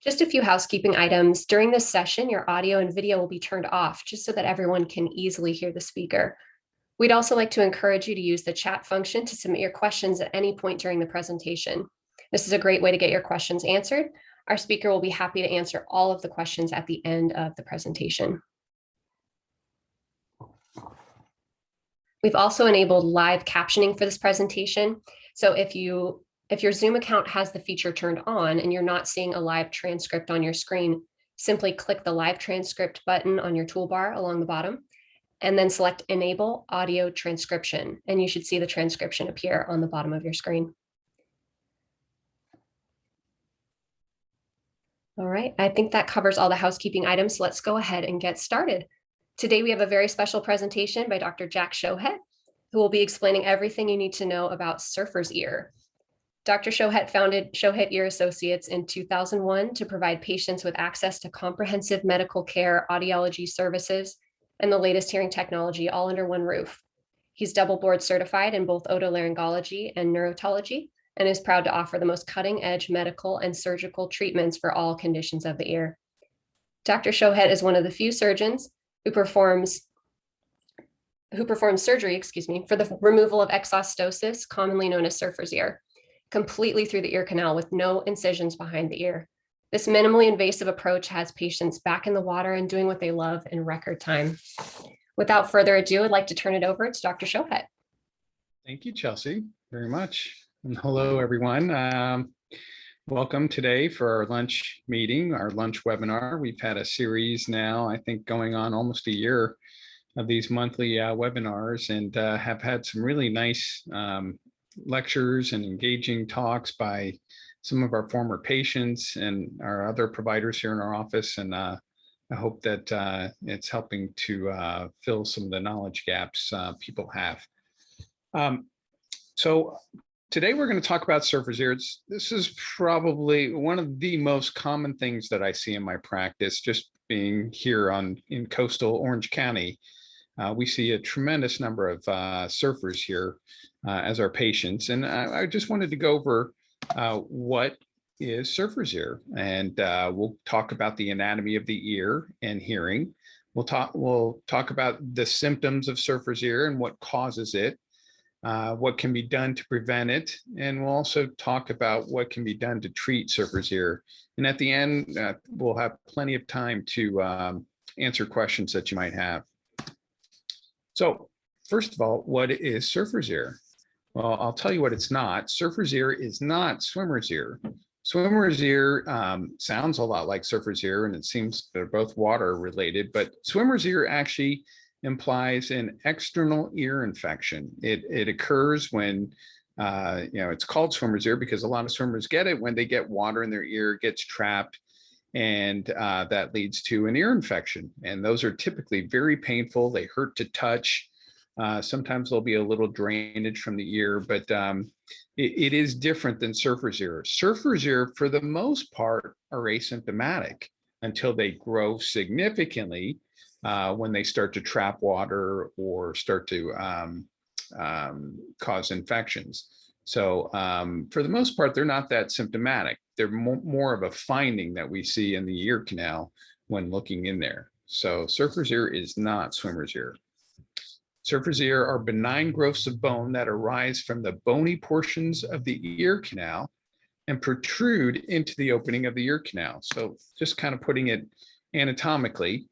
Just a few housekeeping items. During this session, your audio and video will be turned off just so that everyone can easily hear the speaker. We'd also like to encourage you to use the chat function to submit your questions at any point during the presentation. This is a great way to get your questions answered. Our speaker will be happy to answer all of the questions at the end of the presentation. We've also enabled live captioning for this presentation. So if your Zoom account has the feature turned on and you're not seeing a live transcript on your screen, simply click the live transcript button on your toolbar along the bottom, and then select Enable Audio Transcription, and you should see the transcription appear on the bottom of your screen. All right, I think that covers all the housekeeping items, so let's go ahead and get started. Today we have a very special presentation by Dr. Jack Shohet, who will be explaining everything you need to know about surfer's ear. Dr. Shohet founded Shohet Ear Associates in 2001 to provide patients with access to comprehensive medical care, audiology services, and the latest hearing technology all under one roof. He's double board certified in both otolaryngology and neurotology, and is proud to offer the most cutting-edge medical and surgical treatments for all conditions of the ear. Dr. Shohet is one of the few surgeons who performs surgery, for the removal of exostosis, commonly known as surfer's ear, completely through the ear canal with no incisions behind the ear. This minimally invasive approach has patients back in the water and doing what they love in record time. Without further ado, I'd like to turn it over to Dr. Shohet. Thank you, Chelsea, very much. And hello, everyone. Welcome today for our lunch meeting, our lunch webinar. We've had a series now, I think, going on almost a year of these monthly webinars, and have had some really nice lectures and engaging talks by some of our former patients and our other providers here in our office. And I hope that it's helping to fill some of the knowledge gaps people have. So today we're going to talk about surfer's ear. This is probably one of the most common things that I see in my practice, just being here in coastal Orange County. We see a tremendous number of surfers here as our patients. And I just wanted to go over what is surfer's ear. And we'll talk about the anatomy of the ear and hearing. We'll talk about the symptoms of surfer's ear and what causes it. What can be done to prevent it, and we'll also talk about what can be done to treat surfer's ear. And at the end, we'll have plenty of time to answer questions that you might have. So first of all, what is surfer's ear? Well, I'll tell you what it's not. Surfer's ear is not swimmer's ear. Swimmer's ear sounds a lot like surfer's ear, and it seems they're both water related, but swimmer's ear actually implies an external ear infection. It occurs when, it's called swimmer's ear because a lot of swimmers get it when they get water in their ear, gets trapped, and that leads to an ear infection. And those are typically very painful. They hurt to touch. Sometimes there'll be a little drainage from the ear, but it is different than surfer's ear. Surfer's ear, for the most part, are asymptomatic until they grow significantly. When they start to trap water or start to cause infections. So for the most part, they're not that symptomatic. They're more of a finding that we see in the ear canal when looking in there. So surfer's ear is not swimmer's ear. Surfer's ear are benign growths of bone that arise from the bony portions of the ear canal and protrude into the opening of the ear canal. So just kind of putting it anatomically,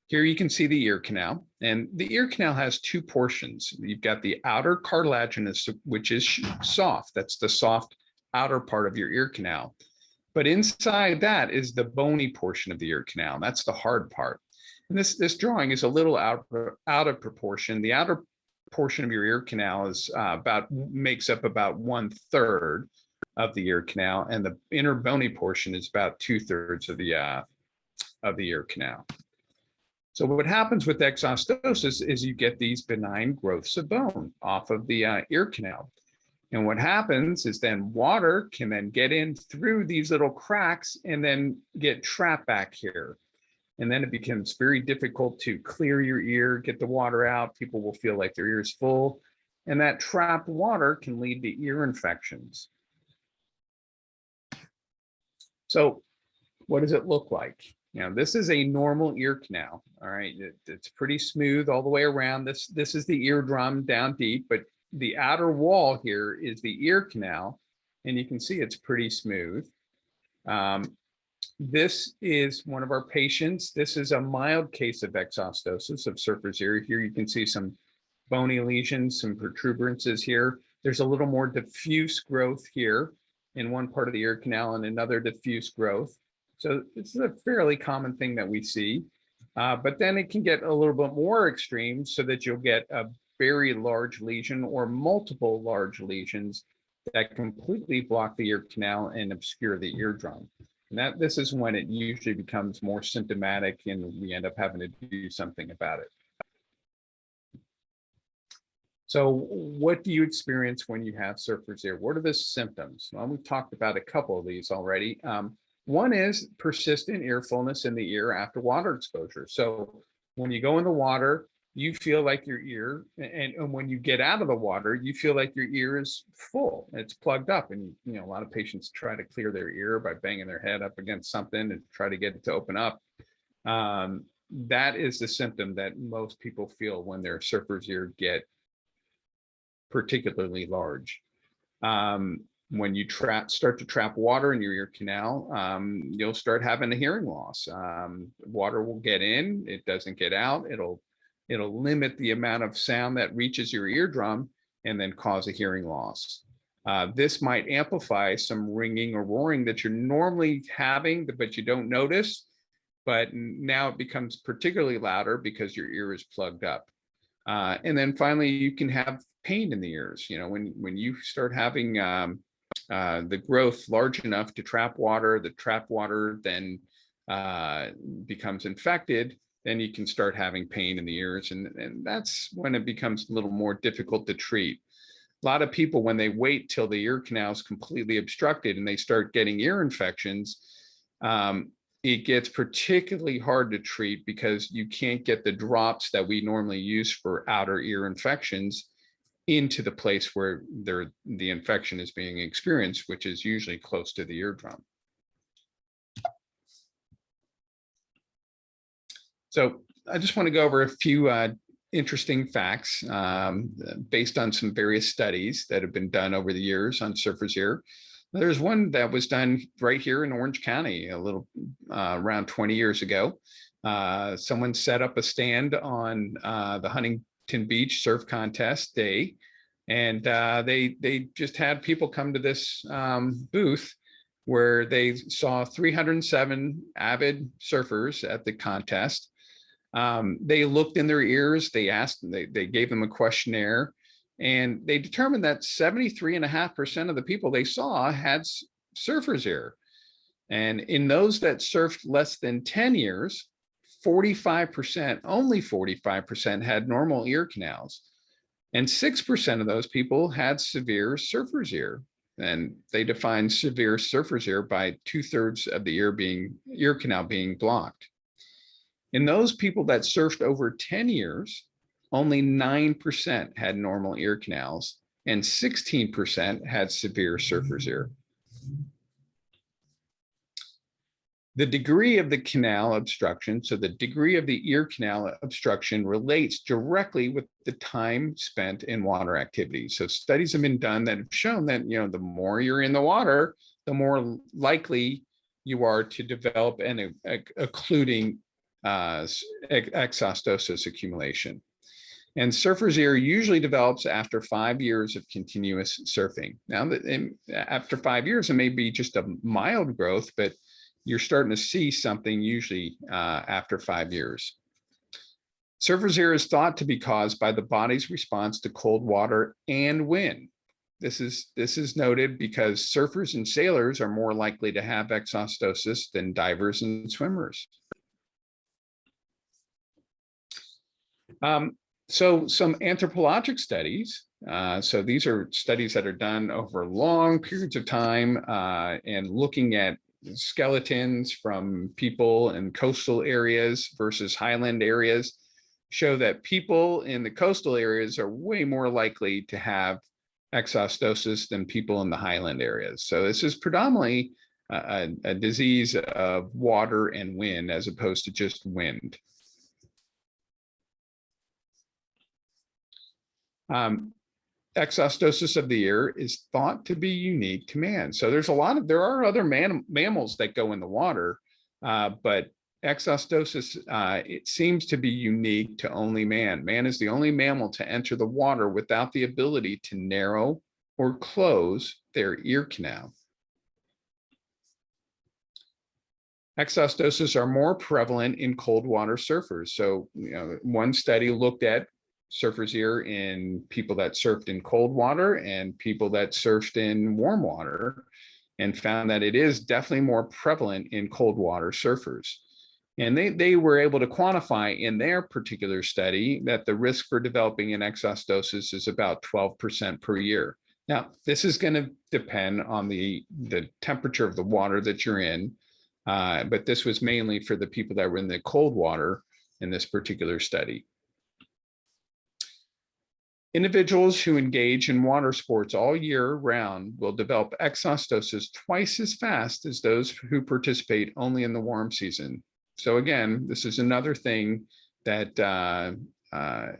here you can see the ear canal, and the ear canal has two portions. You've got the outer cartilaginous, which is soft. That's the soft outer part of your ear canal. But inside that is the bony portion of the ear canal. That's the hard part. And this drawing is a little out of proportion. The outer portion of your ear canal is makes up about 1/3 of the ear canal, and the inner bony portion is about 2/3 of the ear canal. So what happens with exostosis is you get these benign growths of bone off of the ear canal. And what happens is then water can then get in through these little cracks and then get trapped back here. And then it becomes very difficult to clear your ear, get the water out. People will feel like their ear is full. And that trapped water can lead to ear infections. So what does it look like? This is a normal ear canal. All right, it's pretty smooth all the way around. This is the eardrum down deep, but the outer wall here is the ear canal, and you can see it's pretty smooth. This is one of our patients. This is a mild case of exostosis of surface ear. Here you can see some bony lesions, some protuberances here. There's a little more diffuse growth here in one part of the ear canal and another diffuse growth. So this is a fairly common thing that we see. But then it can get a little bit more extreme so that you'll get a very large lesion or multiple large lesions that completely block the ear canal and obscure the eardrum. And this is when it usually becomes more symptomatic and we end up having to do something about it. So what do you experience when you have surface ear? What are the symptoms? Well, we've talked about a couple of these already. One is persistent ear fullness in the ear after water exposure. So when you go in the water, you feel like your ear, and when you get out of the water, you feel like your ear is full, it's plugged up. And a lot of patients try to clear their ear by banging their head up against something and try to get it to open up. That is the symptom that most people feel when their surface ear get particularly large. When you start to trap water in your ear canal, you'll start having a hearing loss. Water will get in, it doesn't get out. It'll limit the amount of sound that reaches your eardrum and then cause a hearing loss. This might amplify some ringing or roaring that you're normally having, but you don't notice. But now it becomes particularly louder because your ear is plugged up. And then finally, you can have pain in the ears. When you start having the growth large enough to trap water, the trapped water then becomes infected, then you can start having pain in the ears. And that's when it becomes a little more difficult to treat. A lot of people, when they wait till the ear canal is completely obstructed and they start getting ear infections, it gets particularly hard to treat because you can't get the drops that we normally use for outer ear infections into the place where the infection is being experienced, which is usually close to the eardrum. So I just want to go over a few interesting facts based on some various studies that have been done over the years on surface ear. There's one that was done right here in Orange County a little around 20 years ago. Someone set up a stand on the Huntington Beach Surf Contest Day, and they just had people come to this booth where they saw 307 avid surfers at the contest. They looked in their ears, they gave them a questionnaire, and they determined that 73.5% of the people they saw had surfer's ear. And in those that surfed less than 10 years, 45%, only 45% had normal ear canals. And 6% of those people had severe surfer's ear. And they define severe surfer's ear by 2/3 of the ear canal being blocked. In those people that surfed over 10 years, only 9% had normal ear canals and 16% had severe surfer's ear. The degree of the canal obstruction, so the degree of the ear canal obstruction relates directly with the time spent in water activity. So studies have been done that have shown that, the more you're in the water, the more likely you are to develop an occluding exostosis accumulation. And surfer's ear usually develops after 5 years of continuous surfing. Now, after 5 years, it may be just a mild growth, but you're starting to see something usually after 5 years. Surfer's ear is thought to be caused by the body's response to cold water and wind. This is noted because surfers and sailors are more likely to have exostosis than divers and swimmers. So some anthropologic studies, so these are studies that are done over long periods of time and looking at skeletons from people in coastal areas versus highland areas, show that people in the coastal areas are way more likely to have exostosis than people in the highland areas. So this is predominantly a disease of water and wind as opposed to just wind. Exostosis of the ear is thought to be unique to man. So there are other mammals that go in the water, but exostosis, it seems to be unique to only man. Man is the only mammal to enter the water without the ability to narrow or close their ear canal. Exostosis are more prevalent in cold water surfers. So, one study looked at surfer's ear in people that surfed in cold water and people that surfed in warm water, and found that it is definitely more prevalent in cold water surfers. And they were able to quantify in their particular study that the risk for developing an exostosis is about 12% per year. Now, this is going to depend on the temperature of the water that you're in, but this was mainly for the people that were in the cold water in this particular study. Individuals who engage in water sports all year round will develop exostosis twice as fast as those who participate only in the warm season. So again, this is another thing that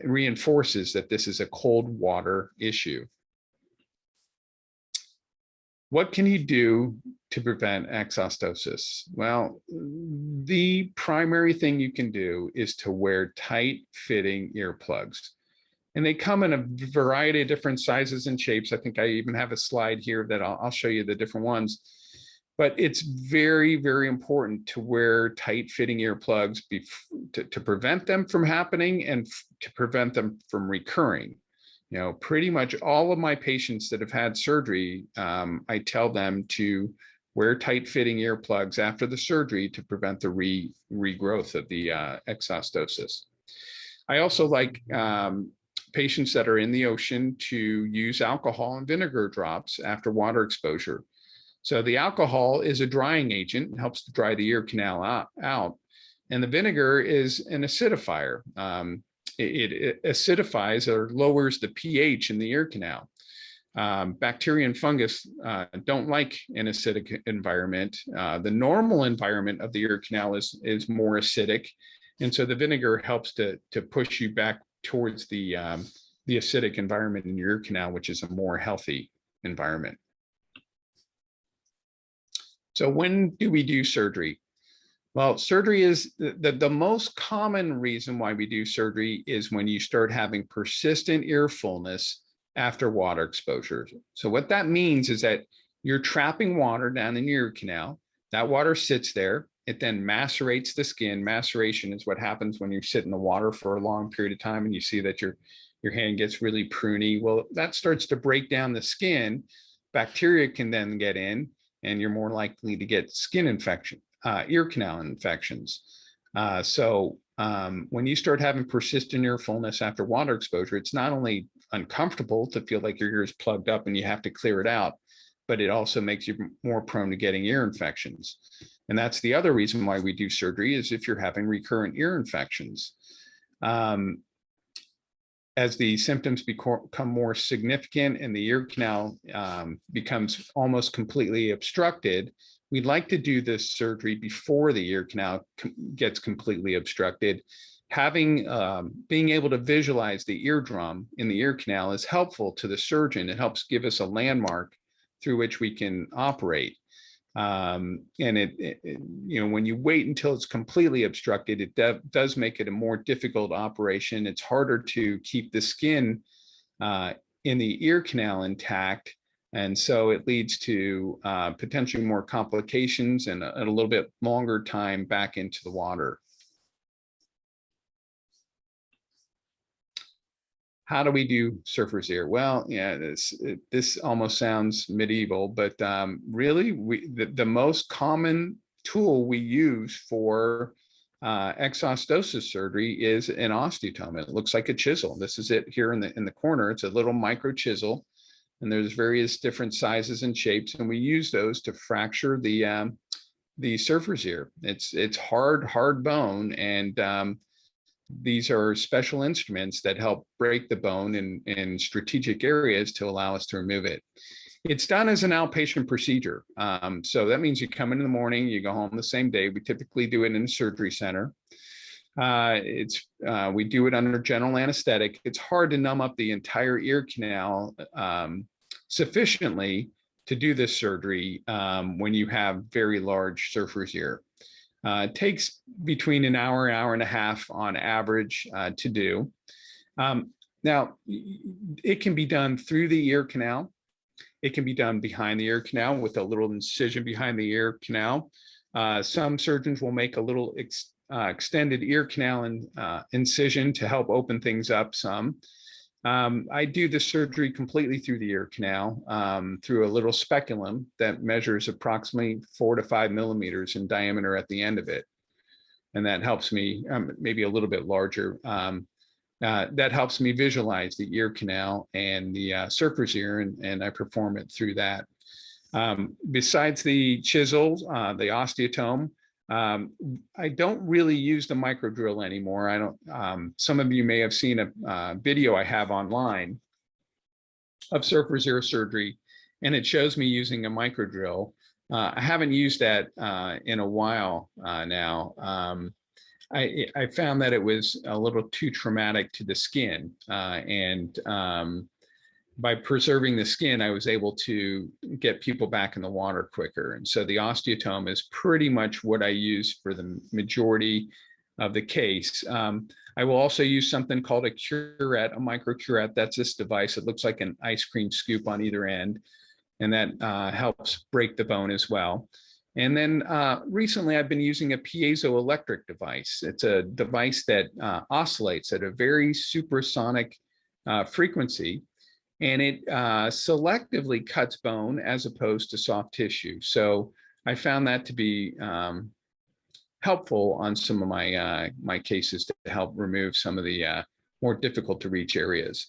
reinforces that this is a cold water issue. What can you do to prevent exostosis? Well, the primary thing you can do is to wear tight-fitting earplugs. And they come in a variety of different sizes and shapes. I think I even have a slide here that I'll show you the different ones. But it's very, very important to wear tight-fitting earplugs to prevent them from happening and to prevent them from recurring. Pretty much all of my patients that have had surgery, I tell them to wear tight-fitting earplugs after the surgery to prevent the regrowth of the exostosis. I also like patients that are in the ocean to use alcohol and vinegar drops after water exposure. So the alcohol is a drying agent, it helps to dry the ear canal out. And the vinegar is an acidifier. It acidifies or lowers the pH in the ear canal. Bacteria and fungus don't like an acidic environment. The normal environment of the ear canal is more acidic. And so the vinegar helps to push you back towards the acidic environment in your ear canal, which is a more healthy environment. So when do we do surgery? Well, surgery is the most common reason why we do surgery is when you start having persistent ear fullness after water exposure. So what that means is that you're trapping water down in your ear canal. That water sits there. It then macerates the skin. Maceration is what happens when you sit in the water for a long period of time and you see that your hand gets really pruny. Well, that starts to break down the skin. Bacteria can then get in, and you're more likely to get skin infection, ear canal infections. So when you start having persistent ear fullness after water exposure, it's not only uncomfortable to feel like your ear is plugged up and you have to clear it out, but it also makes you more prone to getting ear infections. And that's the other reason why we do surgery, is if you're having recurrent ear infections. As the symptoms become more significant and the ear canal becomes almost completely obstructed, we'd like to do this surgery before the ear canal gets completely obstructed. Having, being able to visualize the eardrum in the ear canal is helpful to the surgeon. It helps give us a landmark through which we can operate. And when you wait until it's completely obstructed, it does make it a more difficult operation. It's harder to keep the skin in the ear canal intact. And so it leads to potentially more complications and a little bit longer time back into the water. How do we do surfer's ear? Well, yeah, this almost sounds medieval, but really the most common tool we use for exostosis surgery is an osteotome. It looks like a chisel. This is it here in the corner. It's a little micro chisel, and there's various different sizes and shapes, and we use those to fracture the surfer's ear. It's hard bone, and these are special instruments that help break the bone in strategic areas to allow us to remove it. It's done as an outpatient procedure. So that means you come in the morning, you go home the same day. We typically do it in a surgery center. We do it under general anesthetic. It's hard to numb up the entire ear canal sufficiently to do this surgery when you have very large surfer's ear. It takes between an hour and a half on average to do. Now, it can be done through the ear canal. It can be done behind the ear canal with a little incision behind the ear canal. Some surgeons will make a little extended ear canal incision to help open things up some. I do the surgery completely through the ear canal through a little speculum that measures approximately 4 to 5 millimeters in diameter at the end of it. And that helps me, maybe a little bit larger. That helps me visualize the ear canal and the surfer's ear, and I perform it through that. Besides the chisel, the osteotome, I don't really use the micro drill anymore. I don't. Some of you may have seen a video I have online of surfer's ear surgery, and it shows me using a micro drill. I haven't used that in a while now. I found that it was a little too traumatic to the skin, and by preserving the skin, I was able to get people back in the water quicker. And so the osteotome is pretty much what I use for the majority of the case. I will also use something called a curette, a micro curette. That's this device. It looks like an ice cream scoop on either end, and that helps break the bone as well. And then recently I've been using a piezoelectric device. It's a device that oscillates at a very supersonic frequency, and it selectively cuts bone as opposed to soft tissue. So I found that to be helpful on some of my my cases to help remove some of the more difficult to reach areas.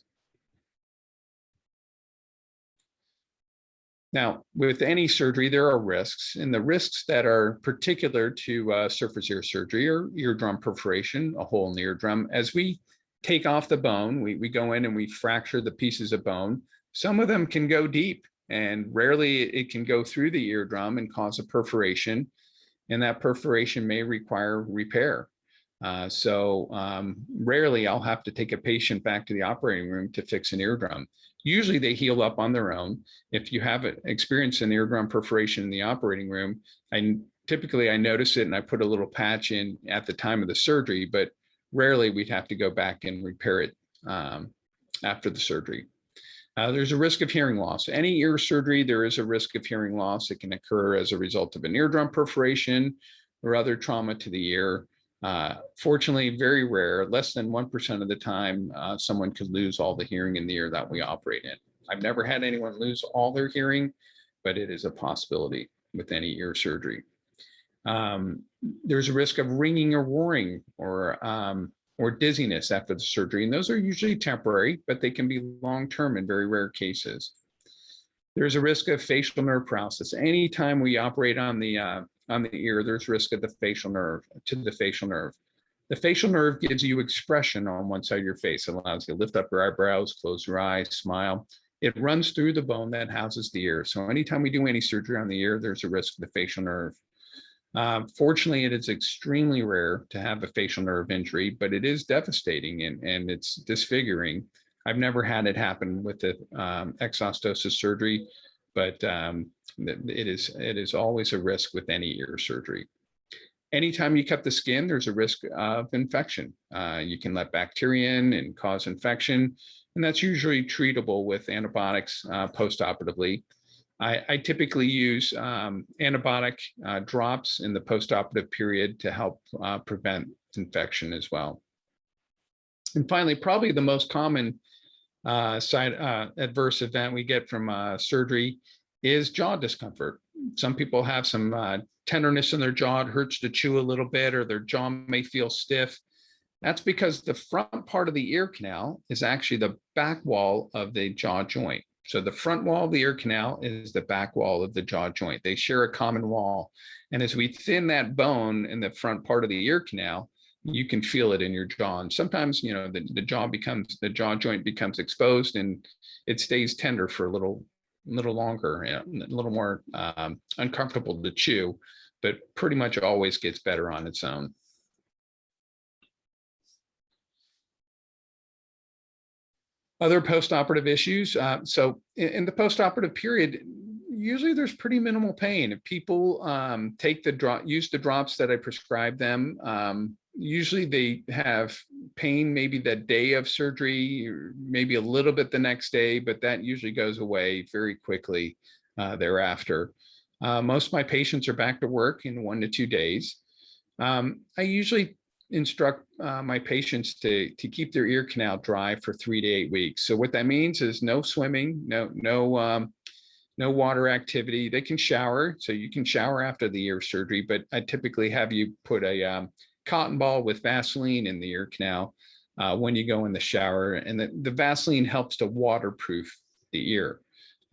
Now, with any surgery, there are risks, and the risks that are particular to surface ear surgery are eardrum perforation, a hole in the eardrum. As we take off the bone, we go in and we fracture the pieces of bone. Some of them can go deep, and rarely it can go through the eardrum and cause a perforation, and that perforation may require repair. Rarely I'll have to take a patient back to the operating room to fix an eardrum. Usually they heal up on their own. If you have experienced an eardrum perforation in the operating room, typically I notice it and I put a little patch in at the time of the surgery, but rarely we'd have to go back and repair it after the surgery. There's a risk of hearing loss. Any ear surgery, there is a risk of hearing loss. It can occur as a result of an eardrum perforation or other trauma to the ear. Fortunately, very rare, less than 1% of the time, someone could lose all the hearing in the ear that we operate in. I've never had anyone lose all their hearing, but it is a possibility with any ear surgery. There's a risk of ringing or roaring or dizziness after the surgery, and those are usually temporary, but they can be long-term in very rare cases. There's a risk of facial nerve paralysis. Anytime we operate on the ear, there's risk of the facial nerve to the facial nerve. The facial nerve gives you expression on one side of your face. It allows you to lift up your eyebrows, close your eyes, smile. It runs through the bone that houses the ear. So anytime we do any surgery on the ear, there's a risk of the facial nerve. Fortunately, it is extremely rare to have a facial nerve injury, but it is devastating and it's disfiguring. I've never had it happen with the exostosis surgery, but it is always a risk with any ear surgery. Anytime you cut the skin, there's a risk of infection. You can let bacteria in and cause infection, and that's usually treatable with antibiotics post-operatively. I typically use antibiotic drops in the post-operative period to help prevent infection as well. And finally, probably the most common adverse event we get from surgery is jaw discomfort. Some people have some tenderness in their jaw. It hurts to chew a little bit, or their jaw may feel stiff. That's because the front part of the ear canal is actually the back wall of the jaw joint. So the front wall of the ear canal is the back wall of the jaw joint. They share a common wall. And as we thin that bone in the front part of the ear canal, you can feel it in your jaw. And sometimes, the jaw joint becomes exposed and it stays tender for a little little longer, a little more uncomfortable to chew, but pretty much always gets better on its own. Other post-operative issues. So in the post-operative period, usually there's pretty minimal pain. If people use the drops that I prescribe them, usually they have pain maybe the day of surgery, or maybe a little bit the next day, but that usually goes away very quickly thereafter. Most of my patients are back to work in 1 to 2 days. I usually instruct my patients to keep their ear canal dry for 3 to 8 weeks. So what that means is no swimming, no water activity. They can shower, so you can shower after the ear surgery, but I typically have you put a cotton ball with Vaseline in the ear canal when you go in the shower, and the Vaseline helps to waterproof the ear,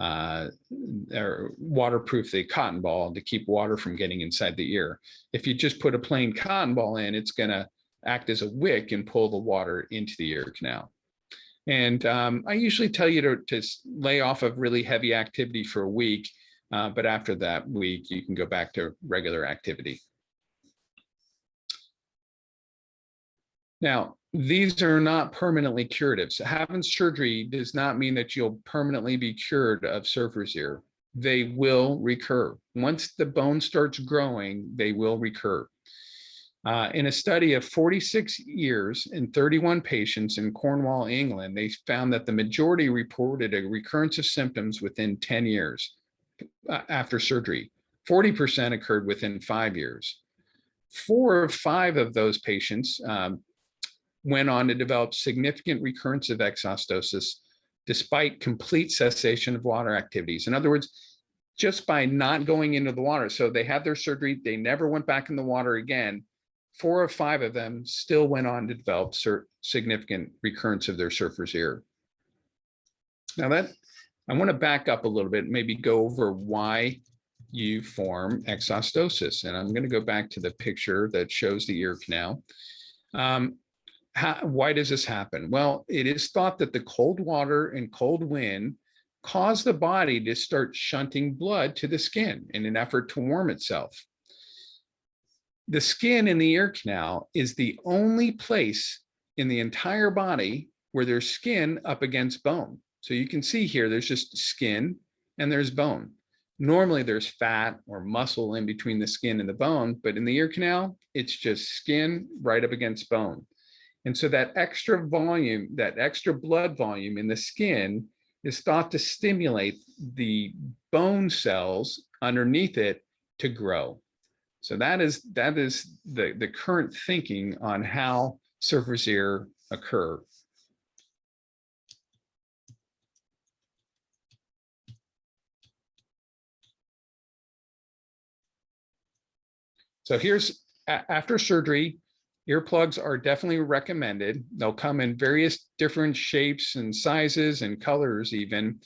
or waterproof the cotton ball to keep water from getting inside the ear. If you just put a plain cotton ball in, it's going to act as a wick and pull the water into the ear canal. And I usually tell you to lay off of really heavy activity for a week, but after that week, you can go back to regular activity. Now, these are not permanently curative. So having surgery does not mean that you'll permanently be cured of surfer's ear. They will recur. Once the bone starts growing, they will recur. In a study of 46 years in 31 patients in Cornwall, England, they found that the majority reported a recurrence of symptoms within 10 years after surgery. 40% occurred within 5 years. 4 of 5 of those patients went on to develop significant recurrence of exostosis despite complete cessation of water activities. In other words, just by not going into the water. So they had their surgery, they never went back in the water again. 4 of 5 of them still went on to develop significant recurrence of their surfer's ear. Now I want to back up a little bit, maybe go over why you form exostosis. And I'm going to go back to the picture that shows the ear canal. Why does this happen? Well, it is thought that the cold water and cold wind cause the body to start shunting blood to the skin in an effort to warm itself. The skin in the ear canal is the only place in the entire body where there's skin up against bone. So you can see here, there's just skin and there's bone. Normally there's fat or muscle in between the skin and the bone, but in the ear canal, it's just skin right up against bone. And so that extra volume, that extra blood volume in the skin is thought to stimulate the bone cells underneath it to grow. So that is the current thinking on how surfer's ear occur. So here's after surgery. Earplugs are definitely recommended. They'll come in various different shapes and sizes and colors even.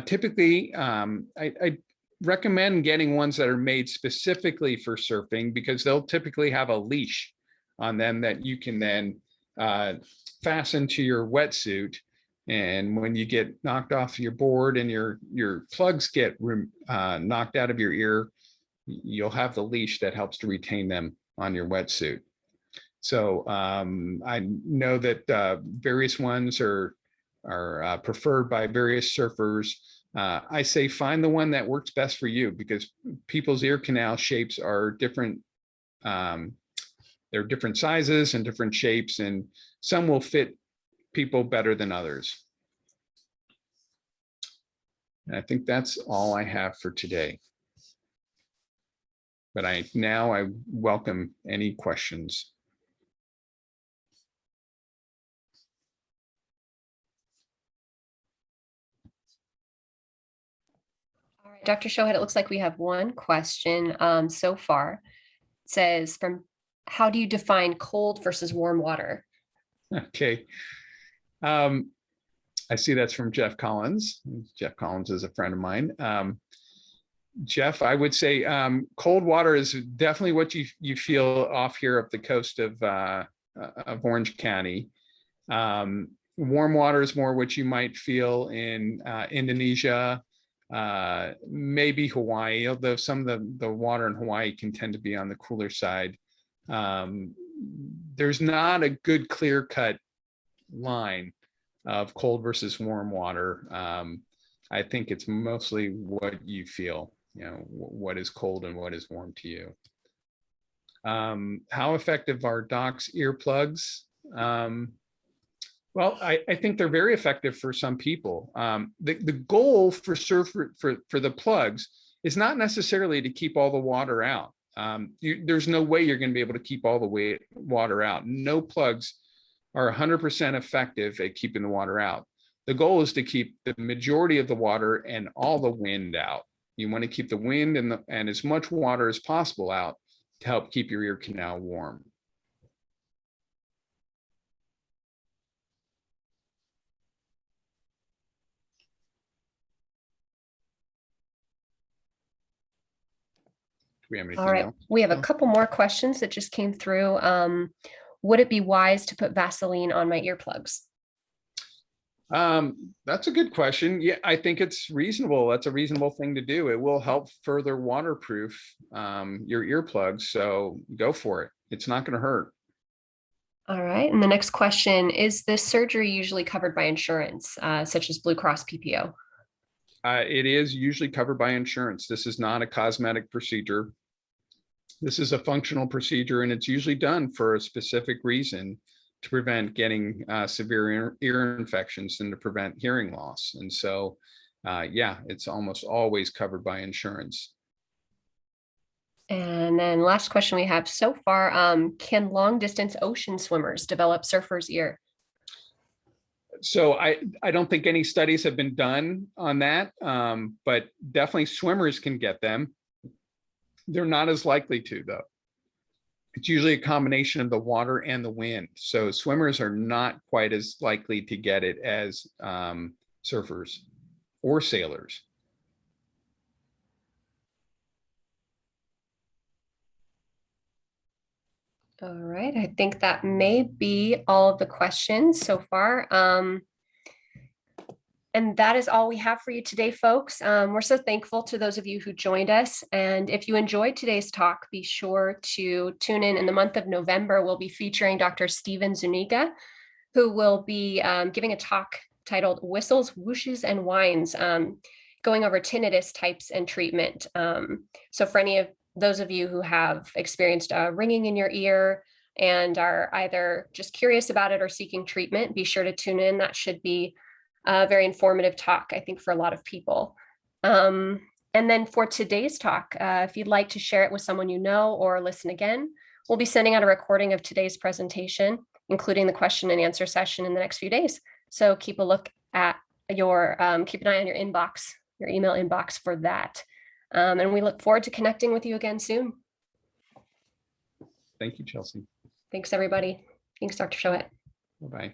Typically, I recommend getting ones that are made specifically for surfing because they'll typically have a leash on them that you can then fasten to your wetsuit. And when you get knocked off your board and your plugs get knocked out of your ear, you'll have the leash that helps to retain them on your wetsuit. So I know that various ones are preferred by various surfers. I say find the one that works best for you because people's ear canal shapes are different. They're different sizes and different shapes, and some will fit people better than others. And I think that's all I have for today. But I welcome any questions. All right, Dr. Shohet, it looks like we have one question so far. It says, how do you define cold versus warm water? Okay. I see that's from Jeff Collins. Jeff Collins is a friend of mine. Jeff, I would say cold water is definitely what you feel off here up the coast of Orange County. Warm water is more what you might feel in Indonesia, maybe Hawaii, although some of the water in Hawaii can tend to be on the cooler side. There's not a good clear-cut line of cold versus warm water. I think it's mostly what you feel, what is cold and what is warm to you. How effective are Doc's earplugs? Well, I think they're very effective for some people. The goal for the plugs is not necessarily to keep all the water out. There's no way you're going to be able to keep all the water out. No plugs are 100% effective at keeping the water out. The goal is to keep the majority of the water and all the wind out. You want to keep the wind and as much water as possible out to help keep your ear canal warm. We have anything All right, else? we have a couple more questions that just came through. Would it be wise to put Vaseline on my earplugs? That's a good question. Yeah, I think it's reasonable. That's a reasonable thing to do. It will help further waterproof your earplugs. So go for it. It's not going to hurt. All right. And the next question, is this surgery usually covered by insurance, such as Blue Cross PPO? It is usually covered by insurance. This is not a cosmetic procedure. This is a functional procedure, and it's usually done for a specific reason to prevent getting severe ear infections and to prevent hearing loss. And so, yeah, it's almost always covered by insurance. And then last question we have so far, can long distance ocean swimmers develop surfer's ear? So I don't think any studies have been done on that, but definitely swimmers can get them. They're not as likely to, though. It's usually a combination of the water and the wind. So swimmers are not quite as likely to get it as surfers or sailors. All right, I think that may be all of the questions so far. And that is all we have for you today, folks. We're so thankful to those of you who joined us. And if you enjoyed today's talk, be sure to tune in the month of November. We'll be featuring Dr. Steven Zuniga, who will be giving a talk titled Whistles, Whooshes, and Whines, going over tinnitus types and treatment. So for any of those of you who have experienced ringing in your ear and are either just curious about it or seeking treatment, be sure to tune in. That should be a very informative talk, I think, for a lot of people. And then for today's talk, if you'd like to share it with someone you know or listen again, we'll be sending out a recording of today's presentation, including the question and answer session in the next few days. So keep a look at your, keep an eye on your inbox, your email inbox for that. And we look forward to connecting with you again soon. Thank you, Chelsea. Thanks, everybody. Thanks, Dr. Shohet. Bye-bye.